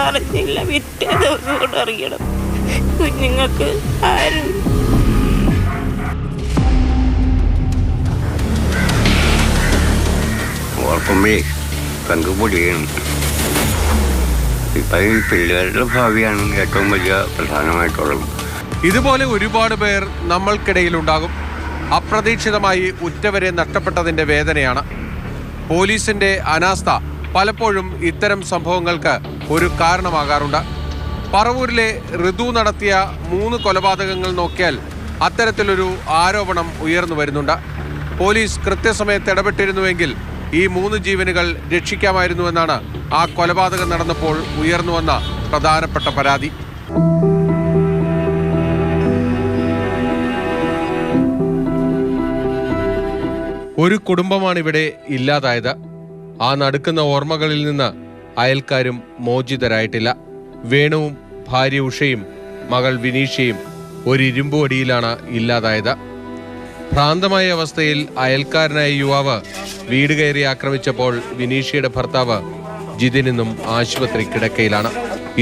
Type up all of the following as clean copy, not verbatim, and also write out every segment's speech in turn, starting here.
അറിഞ്ഞില്ല. പിറ്റേ ദിവസം കൊണ്ട് അറിയണം. കുഞ്ഞുങ്ങൾക്ക് ആരും ഓർക്കുമ്പോഴേ പങ്കുപൊടിയാണ്. ഇപ്പം ഈ പിള്ളേരുടെ ഭാവിയാണ് ഏറ്റവും വലിയ പ്രധാനമായിട്ടുള്ളത്. ഇതുപോലെ ഒരുപാട് പേർ നമ്മൾക്കിടയിലുണ്ടാകും. അപ്രതീക്ഷിതമായി ഉറ്റവരെ നഷ്ടപ്പെട്ടതിൻ്റെ വേദനയാണ്. പോലീസിൻ്റെ അനാസ്ഥ പലപ്പോഴും ഇത്തരം സംഭവങ്ങൾക്ക് ഒരു കാരണമാകാറുണ്ട്. പറവൂരിലെ ഋതു നടത്തിയ 3 കൊലപാതകങ്ങൾ നോക്കിയാൽ അത്തരത്തിലൊരു ആരോപണം ഉയർന്നു വരുന്നുണ്ട്. പോലീസ് കൃത്യസമയത്ത് ഇടപെട്ടിരുന്നുവെങ്കിൽ ഈ 3 ജീവനുകൾ രക്ഷിക്കാമായിരുന്നുവെന്നാണ് ആ കൊലപാതകം നടന്നപ്പോൾ ഉയർന്നു വന്ന പ്രധാനപ്പെട്ട പരാതി. ഒരു കുടുംബമാണിവിടെ ഇല്ലാതായത്. ആ നടുക്കുന്ന ഓർമ്മകളിൽ നിന്ന് അയൽക്കാരും മോചിതരായിട്ടില്ല. വേണുവും ഭാര്യ ഉഷയും മകൾ വിനീഷയും ഒരു ഇരുമ്പുവടിയിലാണ് ഇല്ലാതായത്. ഭ്രാന്തമായ അവസ്ഥയിൽ അയൽക്കാരനായ യുവാവ് വീട് കയറി ആക്രമിച്ചപ്പോൾ വിനീഷയുടെ ഭർത്താവ് ജിതിനും ആശുപത്രി കിടക്കയിലാണ്.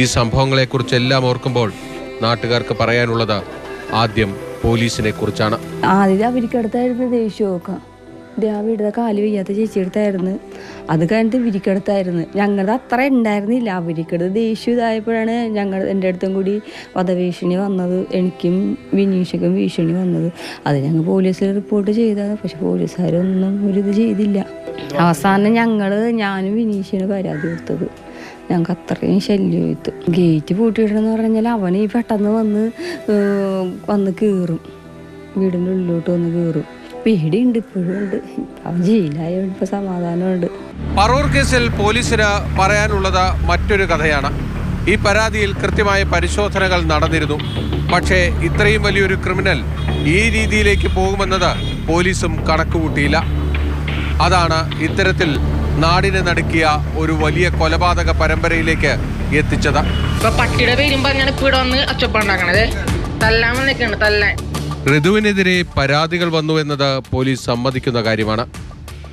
ഈ സംഭവങ്ങളെക്കുറിച്ചെല്ലാം ഓർക്കുമ്പോൾ നാട്ടുകാർക്ക് പറയാനുള്ളത് ആദ്യം പോലീസിനെ കുറിച്ചാണ്. ആദ്യം അവർക്കടുത്തായിരുന്നു ദേഷ്യമൊക്കെ. ആ വീടിന്റെ കാല് വയ്യാത്ത ചേച്ചിയെടുത്തായിരുന്നു. അത് കഴിഞ്ഞിട്ട് വിരിക്കടുത്തായിരുന്നു. ഞങ്ങളുടെ അത്ര ഉണ്ടായിരുന്നില്ല. അവർക്കടുത്ത് ദേഷ്യം ഇതായപ്പോഴാണ് എൻ്റെ അടുത്തും കൂടി വധഭീഷണി വന്നത്. എനിക്കും വിനീഷയ്ക്കും ഭീഷണി വന്നത്. അത് ഞങ്ങൾ പോലീസിൽ റിപ്പോർട്ട് ചെയ്തതാണ്. പക്ഷെ പോലീസുകാരൊന്നും ഒരിത് ചെയ്തില്ല. അവസാനം ഞാനും വിനീഷിന് പരാതി കൊടുത്തത്. ഞങ്ങൾക്ക് അത്രയും ശല്യമായിട്ട് ഗേറ്റ് പൂട്ടിയിട്ടെന്ന് പറഞ്ഞാൽ അവൻ ഈ പെട്ടെന്ന് വന്ന് കയറും. വീടിൻ്റെ ഉള്ളിലോട്ട് വന്ന് കയറും. പേടിയുണ്ട്, ഇപ്പോഴും ഉണ്ട്. അവൻ ജയിലായോണ്ട് ഇപ്പൊ സമാധാനമുണ്ട്. പറവൂർ കേസിൽ പോലീസിന് പറയാനുള്ളത് മറ്റൊരു കഥയാണ്. ഈ പരാതിയിൽ കൃത്യമായ പരിശോധനകൾ നടന്നിരുന്നു. പക്ഷേ ഇത്രയും വലിയൊരു ക്രിമിനൽ ഈ രീതിയിലേക്ക് പോകുമെന്നത് പോലീസും കണക്കുകൂട്ടിയില്ല. അതാണ് ഇത്തരത്തിൽ നാടിനെ നടുക്കിയ ഒരു വലിയ കൊലപാതക പരമ്പരയിലേക്ക് എത്തിച്ചത്. പട്ടിയുടെ പേരും പറഞ്ഞാണ് ഇപ്പൊ ഇവിടെ വന്ന് അച്ചപ്പുണ്ടാക്കണത്. തല്ലാൻ വന്നിട്ടുണ്ട്, തല്ലാൻ. ഋതുവിനെതിരെ പരാതികൾ വന്നു എന്നത് പോലീസ് സമ്മതിക്കുന്ന കാര്യമാണ്.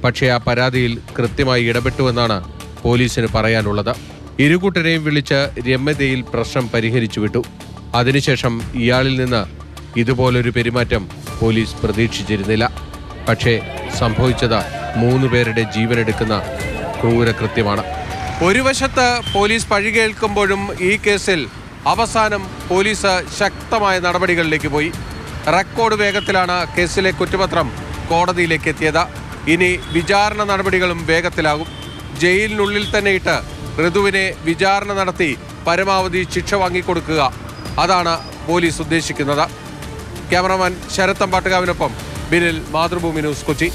പക്ഷേ ആ പരാതിയിൽ കൃത്യമായി ഇടപെട്ടുവെന്നാണ് പോലീസിന് പറയാനുള്ളത്. ഇരുകൂട്ടരെയും വിളിച്ച് രമ്യതയിൽ പ്രശ്നം പരിഹരിച്ചു വിട്ടു. അതിനുശേഷം ഇയാളിൽ നിന്ന് ഇതുപോലൊരു പെരുമാറ്റം പോലീസ് പ്രതീക്ഷിച്ചിരുന്നില്ല. പക്ഷേ സംഭവിച്ചത് 3 പേരുടെ ജീവനെടുക്കുന്ന ക്രൂരകൃത്യമാണ്. ഒരു വശത്ത് പോലീസ് പഴി കേൾക്കുമ്പോഴും ഈ കേസിൽ അവസാനം പോലീസ് ശക്തമായ നടപടികളിലേക്ക് പോയി. റെക്കോർഡ് വേഗത്തിലാണ് കേസിലെ കുറ്റപത്രം കോടതിയിലേക്ക് എത്തിയത്. ഇനി വിചാരണ നടപടികളും വേഗത്തിലാകും. ജയിലിനുള്ളിൽ തന്നെ ഇട്ട് ഋതുവിനെ വിചാരണ നടത്തി പരമാവധി ശിക്ഷ വാങ്ങിക്കൊടുക്കുക, അതാണ് പോലീസ് ഉദ്ദേശിക്കുന്നത്. ക്യാമറമാൻ ശരത് അമ്പാട്ടുകാവിനൊപ്പം ബിനിൽ, മാതൃഭൂമി ന്യൂസ്, കൊച്ചി.